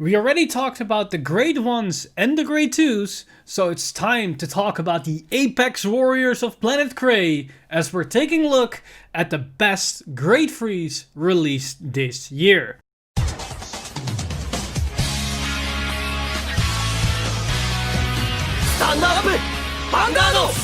We already talked about the grade 1s and the grade 2s, so it's time to talk about the Apex Warriors of Planet Cray, as we're taking a look at the best grade 3s released this year. Stand up! Vanguard!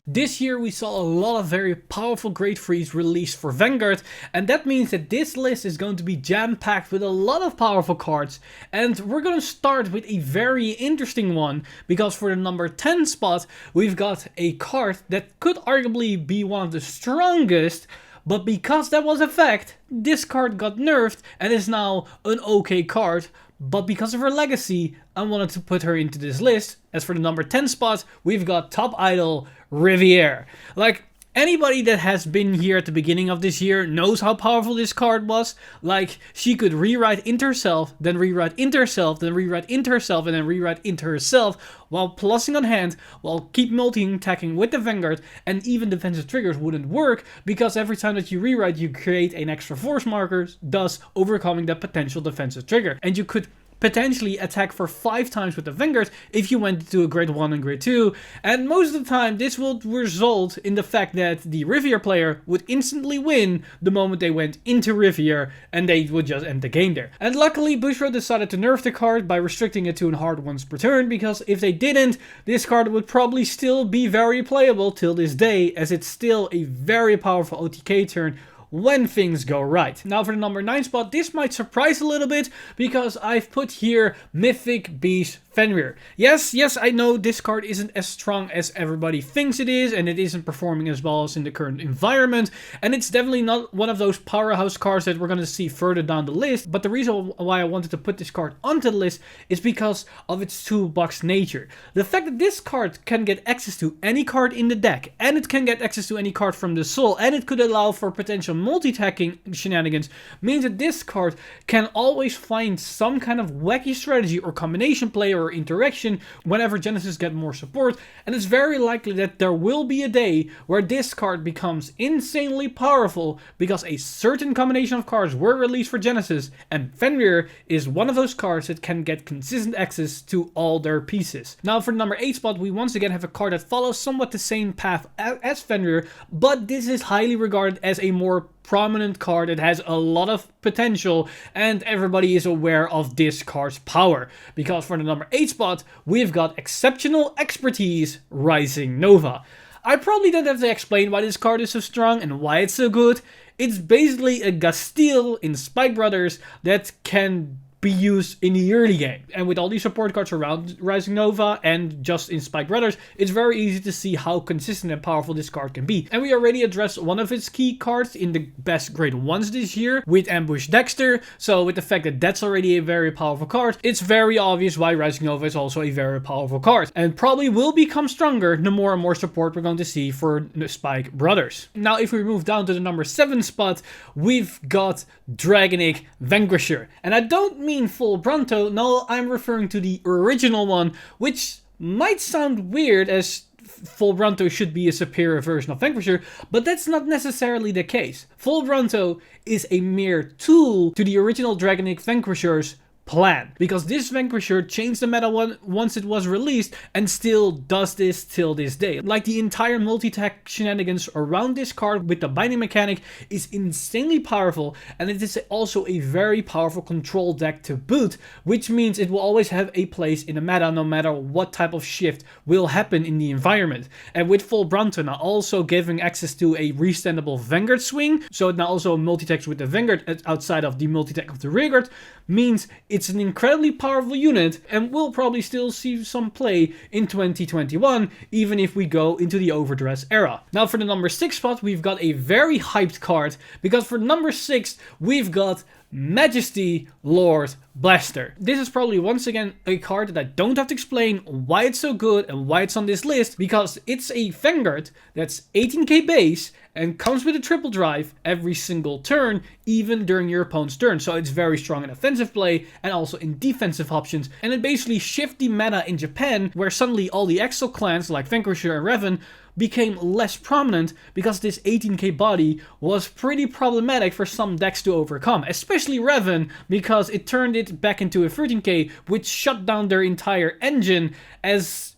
This year we saw a lot of very powerful grade 3s released for Vanguard, and that means that this list is going to be jam-packed with a lot of powerful cards. And we're going to start with a very interesting one, because for the number 10 spot we've got a card that could arguably be one of the strongest, but because that was a fact, this card got nerfed and is now an okay card. But because of her legacy, I wanted to put her into this list. As for the number 10 spot, we've got top idol Riviere. Like, anybody that has been here at the beginning of this year knows how powerful this card was. Like, she could rewrite into herself, then rewrite into herself, then rewrite into herself, and then rewrite into herself, while plussing on hand, while keep multi-attacking with the Vanguard, and even defensive triggers wouldn't work, because every time that you rewrite, you create an extra force marker, thus overcoming that potential defensive trigger. And you could potentially attack for 5 times with the Vanguard if you went to a grade 1 and grade 2, and most of the time this will result in the fact that the Riviere player would instantly win the moment they went into Riviere, and they would just end the game there. And luckily Bushro decided to nerf the card by restricting it to an hard once per turn, because if they didn't, this card would probably still be very playable till this day, as it's still a very powerful OTK turn when things go right. Now for the number 9 spot, this might surprise a little bit, because I've put here Mythic Beast Fenrir. Yes, I know this card isn't as strong as everybody thinks it is, and it isn't performing as well as in the current environment, and it's definitely not one of those powerhouse cards that we're going to see further down the list. But the reason why I wanted to put this card onto the list is because of its toolbox nature. The fact that this card can get access to any card in the deck, and it can get access to any card from the soul, and it could allow for potential multi-attacking shenanigans, means that this card can always find some kind of wacky strategy or combination play or interaction whenever Genesis get more support, and it's very likely that there will be a day where this card becomes insanely powerful because a certain combination of cards were released for Genesis, and Fenrir is one of those cards that can get consistent access to all their pieces. Now for the number 8 spot, we once again have a card that follows somewhat the same path as Fenrir, but this is highly regarded as a more prominent card that has a lot of potential, and everybody is aware of this card's power, because for the number 8 spot we've got Exceptional Expertise Rising Nova. I probably don't have to explain why this card is so strong and why it's so good. It's basically a Gastille in Spike Brothers that can be used in the early game, and with all these support cards around Rising Nova and just in Spike Brothers, it's very easy to see how consistent and powerful this card can be. And we already addressed one of its key cards in the best grade 1s this year with Ambush Dexter, so with the fact that that's already a very powerful card, it's very obvious why Rising Nova is also a very powerful card, and probably will become stronger the more and more support we're going to see for the Spike Brothers. Now if we move down to the number 7 spot, we've got Dragonic Vanquisher, and I don't mean Full Bronto, no, I'm referring to the original one, which might sound weird as Full Bronto should be a superior version of Vanquisher, but that's not necessarily the case. Full Bronto is a mere tool to the original Dragonic Vanquisher's plan, because this Vanquisher changed the meta once it was released and still does this till this day. Like, the entire multi-attack shenanigans around this card with the binding mechanic is insanely powerful, and it is also a very powerful control deck to boot, which means it will always have a place in the meta no matter what type of shift will happen in the environment. And with Full Bronto now also giving access to a restandable Vanguard swing, so it now also multi-attacks with the Vanguard outside of the multi-attack of the Rearguard, means it's an incredibly powerful unit, and we'll probably still see some play in 2021, even if we go into the overdress era. Now for the number 6 spot, we've got a very hyped card, because for number 6, we've got Majesty Lord Blaster. This is probably once again a card that I don't have to explain why it's so good and why it's on this list, because it's a Vanguard that's 18k base and comes with a triple drive every single turn, even during your opponent's turn. So it's very strong in offensive play and also in defensive options, and it basically shifts the meta in Japan, where suddenly all the Exo clans like Vanquisher and Revan became less prominent because this 18k body was pretty problematic for some decks to overcome, especially Revan, because it turned it back into a 13k, which shut down their entire engine as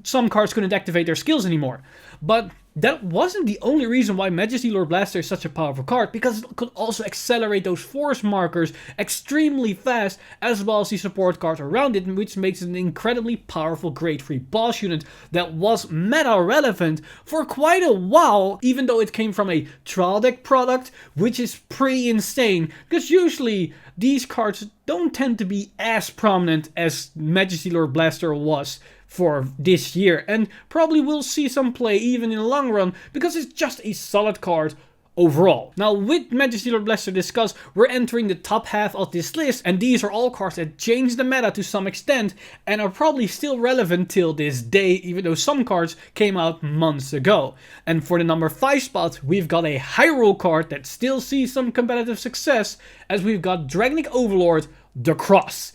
some cards couldn't activate their skills anymore. But that wasn't the only reason why Majesty Lord Blaster is such a powerful card, because it could also accelerate those force markers extremely fast, as well as the support card around it, which makes it an incredibly powerful grade 3 boss unit that was meta relevant for quite a while, even though it came from a trial deck product, which is pretty insane, because usually these cards don't tend to be as prominent as Majesty Lord Blaster was for this year, and probably will see some play even in the long run, because it's just a solid card overall. Now, with Majesty Lord Blaster discussed, we're entering the top half of this list, and these are all cards that change the meta to some extent and are probably still relevant till this day, even though some cards came out months ago. And for the number 5 spot, we've got a Hyrule card that still sees some competitive success, as we've got Dragonic Overlord, the Cross.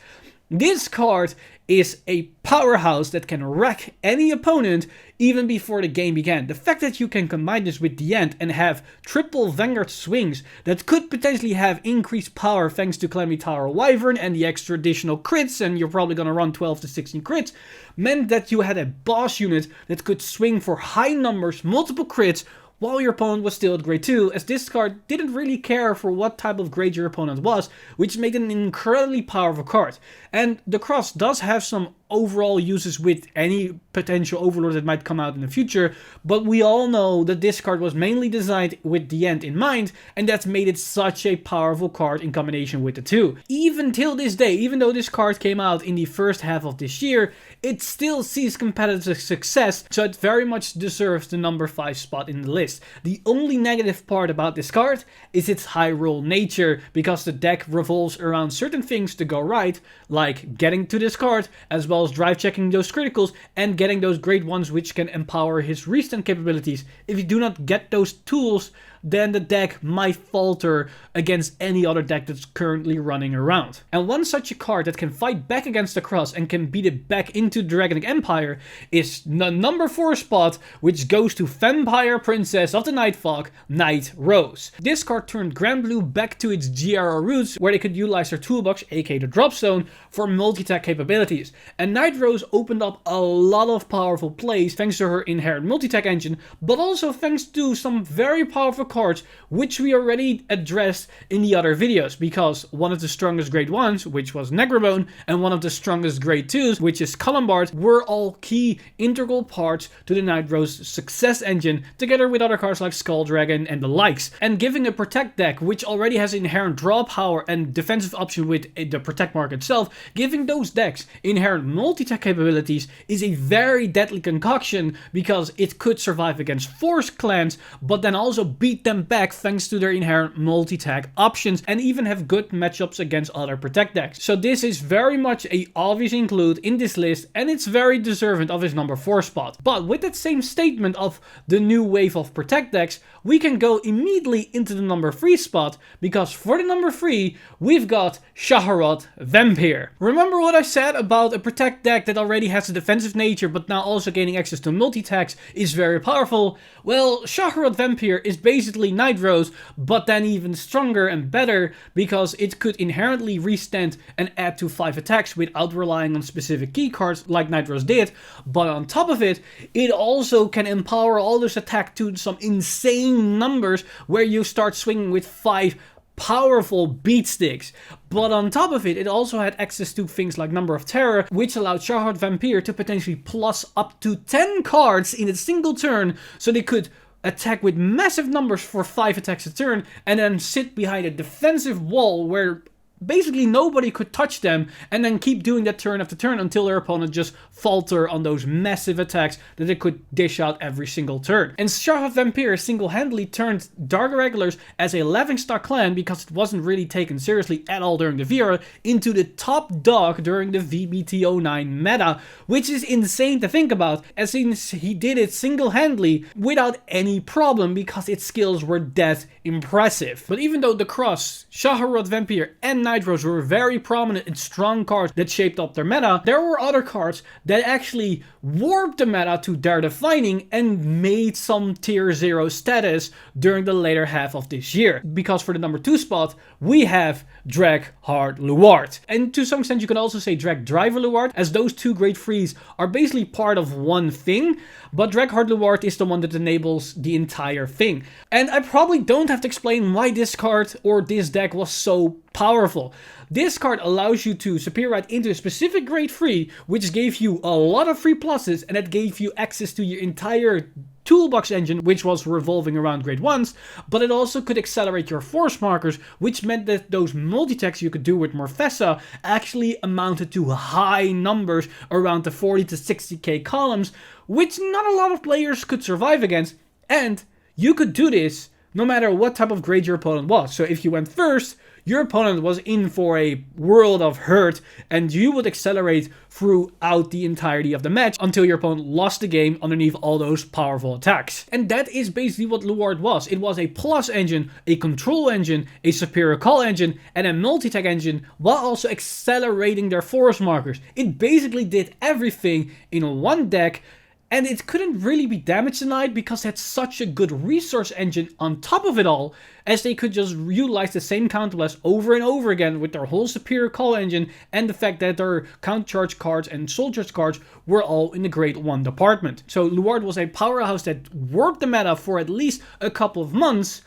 This card is a powerhouse that can wreck any opponent even before the game began. The fact that you can combine this with the end and have triple Vanguard swings that could potentially have increased power thanks to Calamity Tower Wyvern and the extra additional crits, and you're probably gonna run 12 to 16 crits, meant that you had a boss unit that could swing for high numbers, multiple crits, while your opponent was still at grade 2, as this card didn't really care for what type of grade your opponent was, which made it an incredibly powerful card. And the Cross does have some overall uses with any potential Overlord that might come out in the future, but we all know that this card was mainly designed with the end in mind, and that's made it such a powerful card in combination with the two. Even till this day, even though this card came out in the first half of this year, it still sees competitive success, so it very much deserves the number 5 spot in the list. The only negative part about this card is its high roll nature, because the deck revolves around certain things to go right, like getting to this card, as well as drive checking those criticals and getting those great ones which can empower his restant capabilities. If you do not get those tools, then the deck might falter against any other deck that's currently running around. And one such a card that can fight back against the Cross and can beat it back into Dragonic Empire is the number 4 spot, which goes to Vampire Princess of the Night Fog, Night Rose. This card turned Grand Blue back to its GRR roots, where they could utilize their toolbox, aka the drop zone, for multi-attack capabilities. And Night Rose opened up a lot of powerful plays thanks to her inherent multi-attack engine, but also thanks to some very powerful cards which we already addressed in the other videos, because one of the strongest grade 1s, which was Negrabone, and one of the strongest grade 2s, which is Columbard, were all key integral parts to the Night Rose success engine, together with other cards like Skull Dragon and the likes. And giving a Protect deck, which already has inherent draw power and defensive option with the Protect mark itself, giving those decks inherent multi-attack capabilities is a very deadly concoction, because it could survive against Force clans, but then also beat them back thanks to their inherent multi-attack options, and even have good matchups against other Protect decks. So this is very much a obvious include in this list, and it's very deserving of his number 4 spot. But with that same statement of the new wave of Protect decks, we can go immediately into the number 3 spot, because for the number 3, we've got Shaharot Vampire. Remember what I said about a Protect deck that already has a defensive nature, but now also gaining access to multi-attacks is very powerful? Well, Shaharot Vampire is basically Night Rose, but then even stronger and better, because it could inherently restand and add to 5 attacks without relying on specific key cards like Night Rose did. But on top of it, it also can empower all those attacks to some insane numbers, where you start swinging with 5 powerful beat sticks. But on top of it, it also had access to things like Number of Terror, which allowed Shaharot Vampire to potentially plus up to 10 cards in a single turn, so they could attack with massive numbers for 5 attacks a turn, and then sit behind a defensive wall where basically nobody could touch them, and then keep doing that turn after turn until their opponent just falter on those massive attacks that they could dish out every single turn. And Shaharot Vampire single-handedly turned Dark Regulars as a laughingstock clan, because it wasn't really taken seriously at all during the VRA, into the top dog during the VBT09 meta, which is insane to think about, as since he did it single-handedly without any problem, because its skills were that impressive. But even though the Cross, Shaharot Vampire and Night Nitros were very prominent and strong cards that shaped up their meta, there were other cards that actually warped the meta to their defining and made some tier 0 status during the later half of this year. Because for the number 2 spot, we have Drag Hard Luard. And to some extent you can also say Drag Driver Luard, as those two Great Frees are basically part of one thing, but Drag Hard Luard is the one that enables the entire thing. And I probably don't have to explain why this card or this deck was so powerful. This card allows you to superior right into a specific Great Free, which gave you a lot of free pluses, and it gave you access to your entire toolbox engine, which was revolving around grade 1s, but it also could accelerate your force markers, which meant that those multi-attacks you could do with Morfessa actually amounted to high numbers around the 40 to 60k columns, which not a lot of players could survive against, and you could do this no matter what type of grade your opponent was. So if you went first, your opponent was in for a world of hurt, and you would accelerate throughout the entirety of the match until your opponent lost the game underneath all those powerful attacks. And that is basically what Luard was. It was a plus engine, a control engine, a superior call engine, and a multi-attack engine, while also accelerating their force markers. It basically did everything in one deck, and it couldn't really be damage denied because it had such a good resource engine on top of it all, as they could just utilize the same counterblast over and over again with their whole superior call engine, and the fact that their counter charge cards and soul charge cards were all in the grade 1 department. So Luard was a powerhouse that warped the meta for at least a couple of months,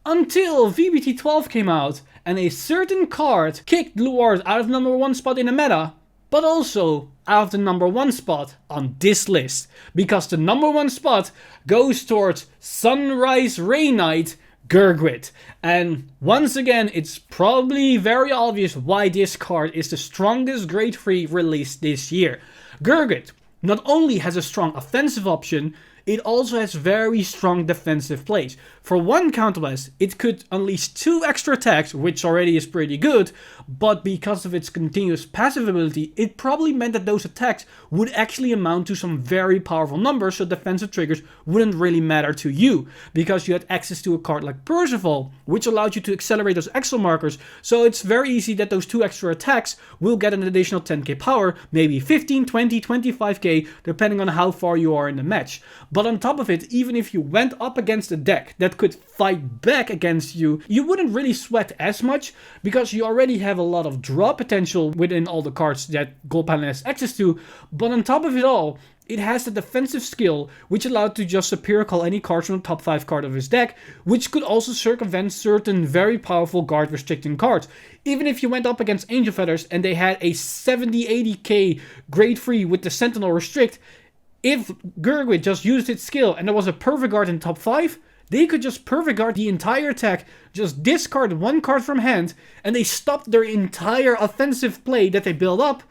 until VBT 12 came out and a certain card kicked Luard out of the number 1 spot in the meta, but also out of the number 1 spot on this list, because the number 1 spot goes towards Sunrise Ray Knight Gurgwit. And once again, it's probably very obvious why this card is the strongest grade 3 released this year. Gurgwit not only has a strong offensive option, it also has very strong defensive plays. For one counterblast, it could unleash 2 extra attacks, which already is pretty good, but because of its continuous passive ability, it probably meant that those attacks would actually amount to some very powerful numbers, so defensive triggers wouldn't really matter to you, because you had access to a card like Percival, which allowed you to accelerate those Excel markers, so it's very easy that those 2 extra attacks will get an additional 10k power, maybe 15, 20, 25k, depending on how far you are in the match. But on top of it, even if you went up against a deck that could fight back against you, you wouldn't really sweat as much, because you already have a lot of draw potential within all the cards that Gold Paladin has access to. But on top of it all, it has the defensive skill, which allowed to just superior call any cards from the top 5 card of his deck, which could also circumvent certain very powerful guard restricting cards. Even if you went up against Angel Feathers and they had a 70-80k grade 3 with the Sentinel restrict, if Gurgwit just used its skill and there was a perfect guard in top 5, they could just perfect guard the entire attack, just discard 1 card from hand, and they stopped their entire offensive play that they built up,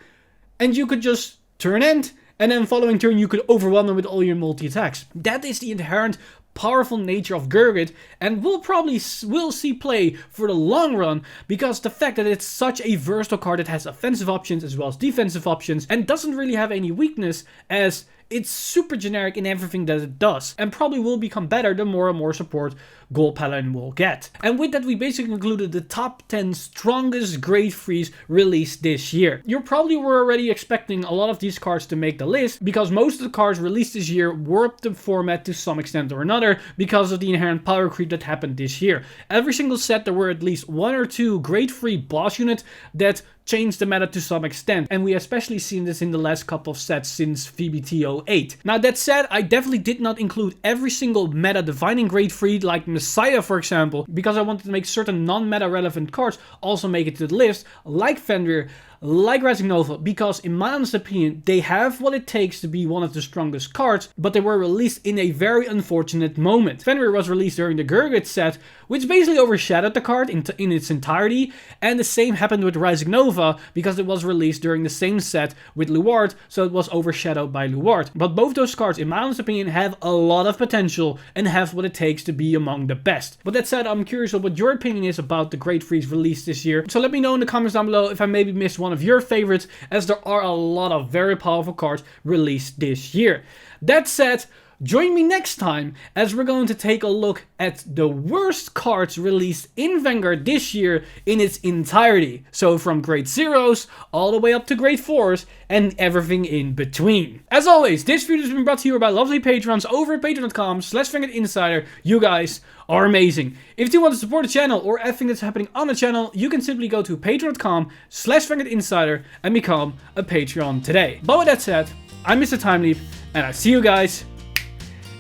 and you could just turn end, and then following turn you could overwhelm them with all your multi-attacks. That is the inherent powerful nature of Gurgwit, and will see play for the long run, because the fact that it's such a versatile card that has offensive options as well as defensive options, and doesn't really have any weakness, as it's super generic in everything that it does, and probably will become better the more and more support Gold Paladin will get. And with that, we basically included the top 10 strongest grade 3s released this year. You probably were already expecting a lot of these cards to make the list, because most of the cards released this year warped the format to some extent or another, because of the inherent power creep that happened this year. Every single set there were at least 1 or 2 grade 3 boss units that changed the meta to some extent, and we especially seen this in the last couple of sets since VBT 08. Now that said, I definitely did not include every single meta defining grade 3 like Messiah, for example, because I wanted to make certain non-meta relevant cards also make it to the list, like Fenrir, like Rising Nova, because in my honest opinion, they have what it takes to be one of the strongest cards, but they were released in a very unfortunate moment. Fenrir was released during the Gurgwit set, which basically overshadowed the card in its entirety, and the same happened with Rising Nova, because it was released during the same set with Luard, so it was overshadowed by Luard. But both those cards, in my honest opinion, have a lot of potential, and have what it takes to be among the best. But that said, I'm curious of what your opinion is about the grade 3s released this year, so let me know in the comments down below if I maybe missed one of your favorites, as there are a lot of very powerful cards released this year. That said, join me next time as we're going to take a look at the worst cards released in Vanguard this year in its entirety. So from grade 0s all the way up to grade 4s and everything in between. As always, this video has been brought to you by lovely patrons over at patreon.com/VanguardInsider. You guys are amazing. If you want to support the channel or everything that's happening on the channel, you can simply go to patreon.com/VanguardInsider and become a Patreon today. But with that said, I'm Mr. Time Leap, and I see you guys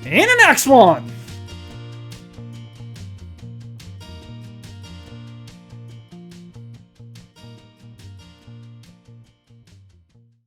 in the next one!